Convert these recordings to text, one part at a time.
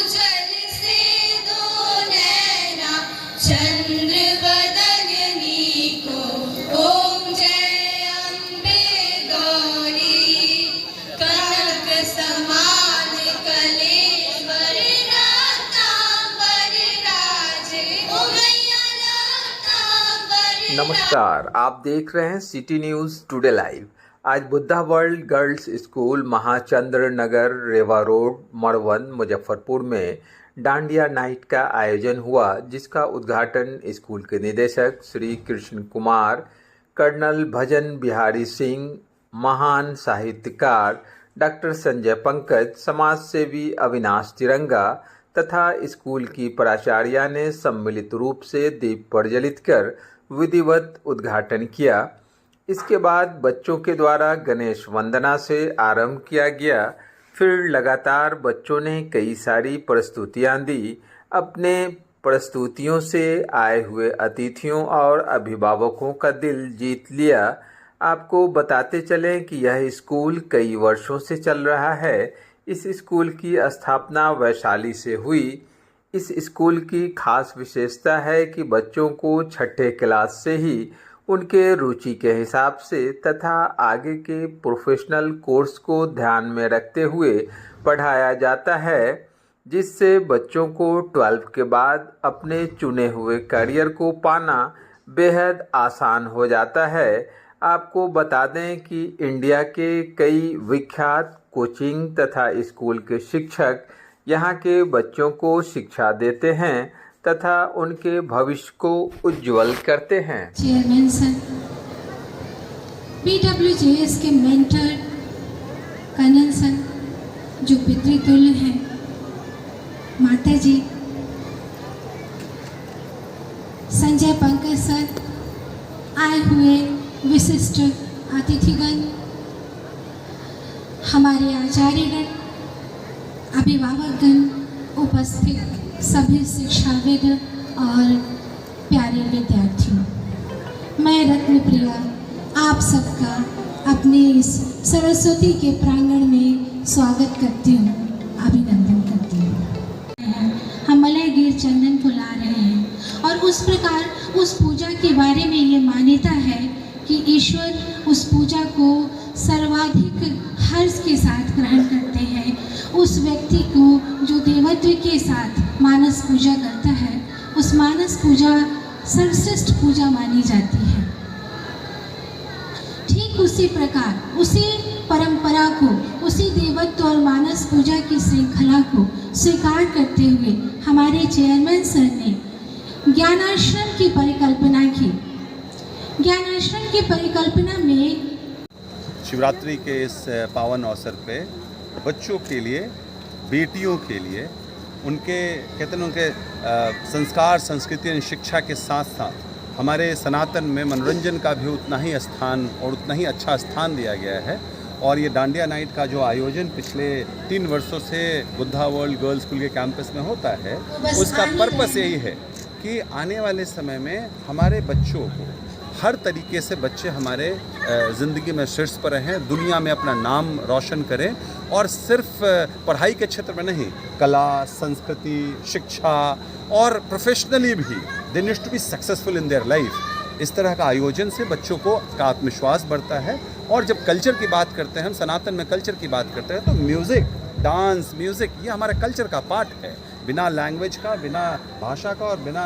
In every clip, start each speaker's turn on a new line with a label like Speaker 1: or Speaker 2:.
Speaker 1: जल से दो नैना चंद्र बदननी को ओम जय अम्बे गौरी कनक समान कलेश्वर रातांबर राज ओ मैया रातांबर।
Speaker 2: नमस्कार, आप देख रहे हैं सिटी न्यूज टुडे लाइव। आज Buddha world girls school Mahachandra Nagar Rewa road Madwan Muzaffarpur में डांडिया नाइट का आयोजन हुआ, जिसका उद्घाटन स्कूल के निदेशक श्री कृष्ण कुमार, कर्नल भजन बिहारी सिंह, महान साहित्यकार डॉक्टर संजय पंकज, समाज सेवी अविनाश तिरंगा तथा स्कूल की प्राचार्या ने सम्मिलित रूप से दीप प्रज्वलित कर विधिवत उद्घाटन किया। इसके बाद बच्चों के द्वारा गणेश वंदना से आरंभ किया गया। फिर लगातार बच्चों ने कई सारी प्रस्तुतियां दी। अपने प्रस्तुतियों से आए हुए अतिथियों और अभिभावकों का दिल जीत लिया। आपको बताते चलें कि यह स्कूल कई वर्षों से चल रहा है। इस स्कूल की स्थापना वैशाली से हुई। इस स्कूल की खास विशेषता है कि बच्चों को छठे क्लास से ही उनके रुचि के हिसाब से तथा आगे के प्रोफेशनल कोर्स को ध्यान में रखते हुए पढ़ाया जाता है, जिससे बच्चों को 12 के बाद अपने चुने हुए करियर को पाना बेहद आसान हो जाता है। आपको बता दें कि इंडिया के कई विख्यात कोचिंग तथा स्कूल के शिक्षक यहाँ के बच्चों को शिक्षा देते हैं तथा उनके भविष्य को उज्जवल करते हैं।
Speaker 3: चेयरमैन सर, BWJS के मेंटर कर्नल सर जो पितृतुल्य हैं, माता जी, संजय पंकज सर, आए हुए विशिष्ट अतिथिगण, हमारे आचार्यगण, अभिभावकगण, उपस्थित सभी शिक्षाविद और प्यारे विद्यार्थियों, मैं रत्नप्रिया आप सबका अपने इस सरस्वती के प्रांगण में स्वागत करती हूँ, अभिनंदन करती हूँ। हम मलय गिर चंदन को ला रहे हैं और उस प्रकार उस पूजा के बारे में ये मान्यता है कि ईश्वर उस पूजा को सर्वाधिक हर्ष के साथ ग्रहण करते हैं। उस व्यक्ति को जो देवत्व के साथ मानस पूजा करता है, उस मानस पूजा सर्वश्रेष्ठ पूजा मानी जाती है। ठीक उसी प्रकार उसी परंपरा को, उसी देवत्व और मानस पूजा की श्रृंखला को स्वीकार करते हुए हमारे चेयरमैन सर ने ज्ञानाश्रम की परिकल्पना की। ज्ञानाश्रम की परिकल्पना में
Speaker 4: शिवरात्रि के इस पावन अवसर पे बच्चों के लिए, बेटियों के लिए, उनके कहते हैं उनके संस्कार, संस्कृति और शिक्षा के साथ साथ हमारे सनातन में मनोरंजन का भी उतना ही स्थान और उतना ही अच्छा स्थान दिया गया है। और ये डांडिया नाइट का जो आयोजन पिछले 3 वर्षों से बुद्धा वर्ल्ड गर्ल्स स्कूल के कैंपस में होता है, उसका पर्पस यही है कि आने वाले समय में हमारे बच्चों को हर तरीके से बच्चे हमारे ज़िंदगी में शीर्ष पर रहें, दुनिया में अपना नाम रोशन करें और सिर्फ पढ़ाई के क्षेत्र में नहीं, कला, संस्कृति, शिक्षा और प्रोफेशनली भी they need to be successful in their life. इस तरह का आयोजन से बच्चों का आत्मविश्वास बढ़ता है। और जब कल्चर की बात करते हैं, हम सनातन में कल्चर की बात करते हैं, तो म्यूज़िक, डांस, म्यूज़िक ये हमारे कल्चर का पार्ट है। बिना लैंग्वेज का, बिना भाषा का और बिना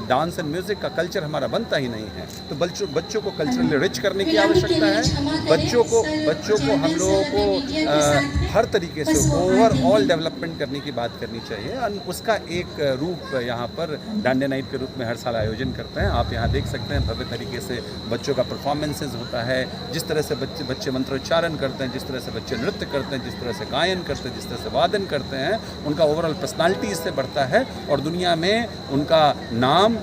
Speaker 4: डांस एंड म्यूज़िक का कल्चर हमारा बनता ही नहीं है। तो बच्चों को कल्चरली रिच करने की आवश्यकता है। बच्चों को हम लोगों को हर तरीके से ओवरऑल डेवलपमेंट करने की बात करनी चाहिए। और उसका एक रूप यहाँ पर डांडिया नाइट के रूप में हर साल आयोजन करते हैं। आप यहाँ देख सकते हैं भव्य तरीके से बच्चों का परफॉर्मेंसेज होता है। जिस तरह से बच्चे मंत्रोच्चारण करते हैं, जिस तरह से बच्चे नृत्य करते हैं, जिस तरह से गायन करते हैं, जिस तरह से वादन करते हैं, उनका ओवरऑल पर्सनालिटी इससे बढ़ता है और दुनिया में उनका नाम,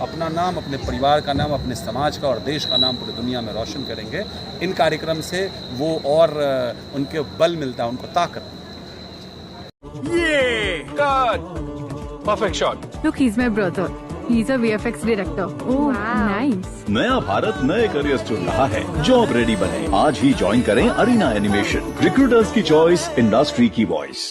Speaker 4: अपना नाम, अपने परिवार का नाम, अपने समाज का और देश का नाम पूरी दुनिया में रोशन करेंगे। इन कार्यक्रम से वो और उनके बल मिलता है, उनको ताकत।
Speaker 5: ये cut perfect shot.
Speaker 6: Look, he's my brother. He's a VFX director. Oh, nice.
Speaker 7: नया भारत नए करियर चुन रहा है। जॉब रेडी बने, आज ही ज्वाइन करें अरीना एनिमेशन। रिक्रूटर्स की चॉइस, इंडस्ट्री की वॉइस।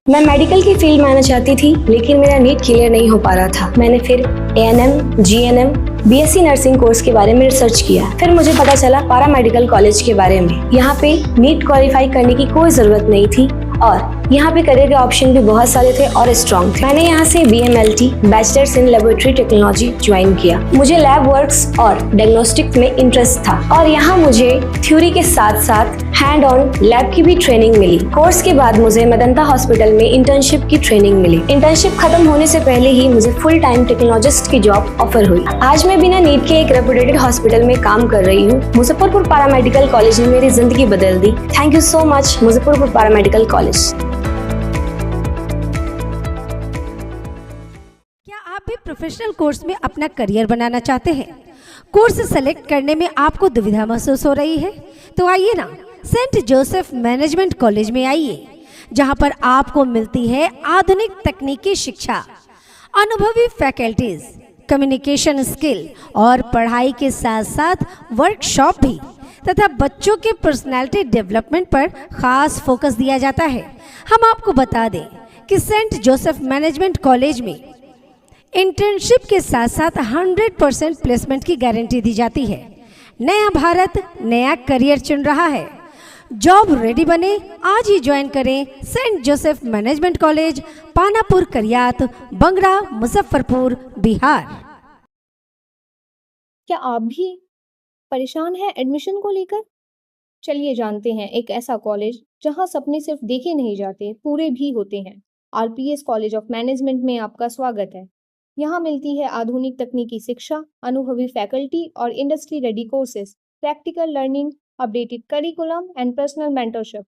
Speaker 8: मैं मेडिकल की फील्ड में आना चाहती थी, लेकिन मेरा नीट क्लियर नहीं हो पा रहा था। मैंने फिर ANM, GNM, BSc nursing course के बारे में रिसर्च किया। फिर मुझे पता चला पारा मेडिकल कॉलेज के बारे में। यहाँ पे नीट क्वालिफाई करने की कोई जरूरत नहीं थी और यहाँ पे करियर के ऑप्शन भी बहुत सारे थे और स्ट्रॉन्ग थे। मैंने यहाँ से BMLT bachelors in laboratory technology join किया। मुझे लैब वर्क्स और डायग्नोस्टिक में इंटरेस्ट था और यहाँ मुझे थ्योरी के साथ साथ हैंड ऑन लैब की भी ट्रेनिंग मिली। कोर्स के बाद मुझे मेदांता हॉस्पिटल में इंटर्नशिप की ट्रेनिंग मिली। इंटर्नशिप खत्म होने से पहले ही मुझे फुल टाइम टेक्नोलॉजिस्ट की जॉब ऑफर हुई। आज मैं बिना नीट के एक रेपुटेड हॉस्पिटल में काम कर रही हूँ। मुजफ्फरपुर पारा मेडिकल कॉलेज ने मेरी जिंदगी बदल दी। Thank you so much Muzaffarpur para medical college.
Speaker 9: आप भी प्रोफेशनल कोर्स में अपना करियर बनाना चाहते हैं? कोर्स सेलेक्ट करने में आपको दुविधा महसूस हो रही है? तो आइए ना, सेंट जोसेफ मैनेजमेंट कॉलेज में आइए, जहां पर आपको मिलती है आधुनिक तकनीकी शिक्षा, अनुभवी फैकल्टीज, कम्युनिकेशन स्किल और पढ़ाई के साथ साथ वर्कशॉप भी तथा बच्चों के पर्सनालिटी डेवलपमेंट पर खास फोकस दिया जाता है। हम आपको बता दें कि सेंट जोसेफ मैनेजमेंट कॉलेज में इंटर्नशिप के साथ साथ 100% प्लेसमेंट की गारंटी दी जाती है। नया भारत नया करियर चुन रहा है। जॉब रेडी बने, आज ही ज्वाइन करें Saint Joseph management college, Panapur Kariyat, Bangra, Muzaffarpur, Bihar.
Speaker 10: क्या आप भी परेशान हैं एडमिशन को लेकर? चलिए जानते हैं एक ऐसा कॉलेज जहां सपने सिर्फ देखे नहीं जाते, पूरे भी होते हैं। RPS कॉलेज ऑफ मैनेजमेंट में आपका स्वागत है। यहाँ मिलती है आधुनिक तकनीकी शिक्षा, अनुभवी फैकल्टी और industry ready courses, practical learning, updated curriculum and personal mentorship.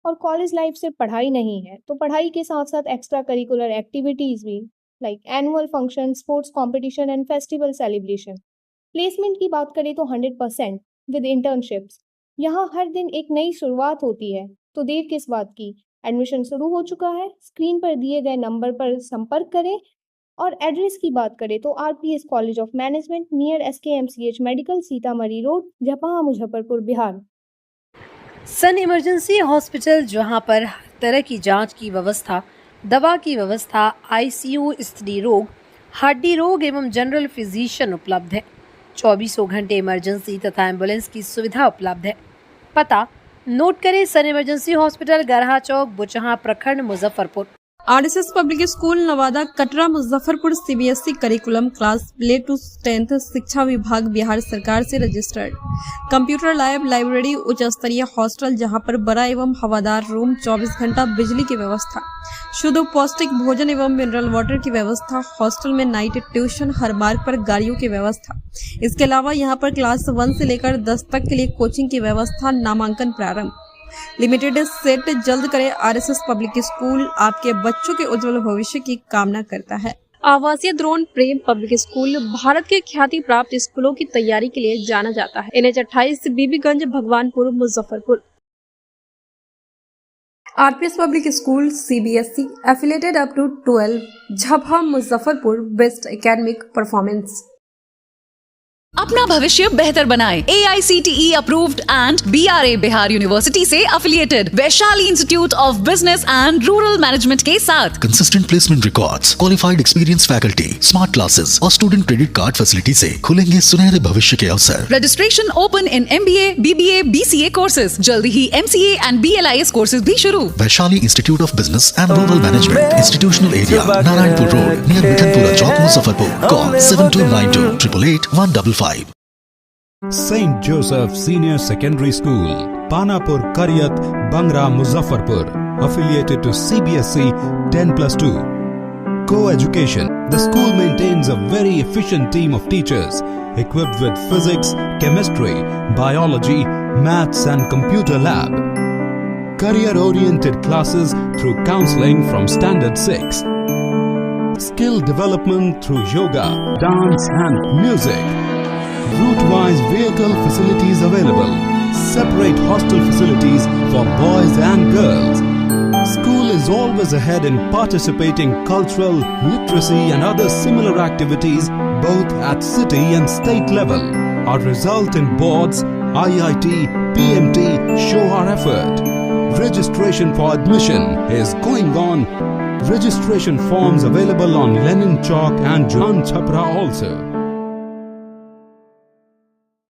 Speaker 10: और कॉलेज लाइफ सिर्फ पढ़ाई नहीं है, तो पढ़ाई के साथ साथ एक्स्ट्रा करिकुलर एक्टिविटीज़ भी, like annual function, sports competition and festival celebration. Placement की बात करें तो 100% विद इंटर्नशिप्स। यहाँ हर दिन एक नई शुरुआत होती है, तो देर किस बात की? एडमिशन शुरू हो चुका है। स्क्रीन पर दिए गए नंबर पर संपर्क करें। और एड्रेस की बात करें तो RPS college of management near SKMCH medical, Sitamarhi road, Japha, Muzaffarpur, Bihar.
Speaker 11: Sun emergency hospital, जहां पर हर तरह की जांच की व्यवस्था, दवा की व्यवस्था, ICU, स्त्री रोग, हड्डी रोग एवं जनरल फिजिशियन उपलब्ध है। 24 घंटे इमरजेंसी तथा एम्बुलेंस की सुविधा उपलब्ध है। पता नोट करें, सन इमरजेंसी हॉस्पिटल, गरहा चौक, बुचहा प्रखंड, Muzaffarpur.
Speaker 12: RSS public school Nawada, Katra, Muzaffarpur. CBSE curriculum, class play to 10th, शिक्षा विभाग बिहार सरकार से रजिस्टर्ड। कंप्यूटर लैब, लाइब्रेरी, उच्च स्तरीय हॉस्टल जहां पर बड़ा एवं हवादार रूम, 24 घंटा बिजली की व्यवस्था, शुद्ध पौष्टिक भोजन एवं मिनरल वाटर की व्यवस्था। हॉस्टल में नाइट ट्यूशन, हर मार्ग पर गाड़ियों की व्यवस्था। इसके अलावा यहाँ पर क्लास 1 से लेकर 10 तक के लिए कोचिंग की व्यवस्था। नामांकन प्रारंभ। लिमिटेड सेट जल्द करें। RSS पब्लिक स्कूल आपके बच्चों के उज्जवल भविष्य की कामना करता है। आवासीय द्रोण प्रेम पब्लिक स्कूल भारत के ख्याति प्राप्त स्कूलों की तैयारी के लिए जाना जाता है। NH 28, Bibiganj, Bhagwanpur, Muzaffarpur. RPS public school CBSE affiliated up to 12, Jhapaha, Muzaffarpur. Best academic performance.
Speaker 13: अपना भविष्य बेहतर बनाएं। AICTE approved and BRA Bihar university से affiliated Vaishali institute of business and rural management के साथ
Speaker 14: consistent placement records, qualified experience faculty, smart classes और student credit card facility से खुलेंगे सुनहरे भविष्य के अवसर।
Speaker 13: Registration open in MBA, BBA, BCA courses. जल्दी ही MCA एंड BLIS कोर्सेज भी शुरू।
Speaker 14: Vaishali institute of business and rural management, institutional area, Narayanpur road, near Mithanpura Chowk, Muzaffarpur. Call 7292 888 155।
Speaker 15: St. Joseph Senior Secondary School, Panapur, Karyat, Bangra, Muzaffar, affiliated to CBSE 10+2. Co-education. The school maintains a very efficient team of teachers equipped with physics, chemistry, biology, maths and computer lab. Career-oriented classes through counseling from Standard 6. Skill development through yoga, dance and music. Route-wise vehicle facilities available. Separate hostel facilities for boys and girls. School is always ahead in participating cultural, literacy and other similar activities both at city and state level. Our result in boards, IIT, PMT show our effort. Registration for admission is going on. Registration forms available on Lenin Chowk and Jahan Chhapra also.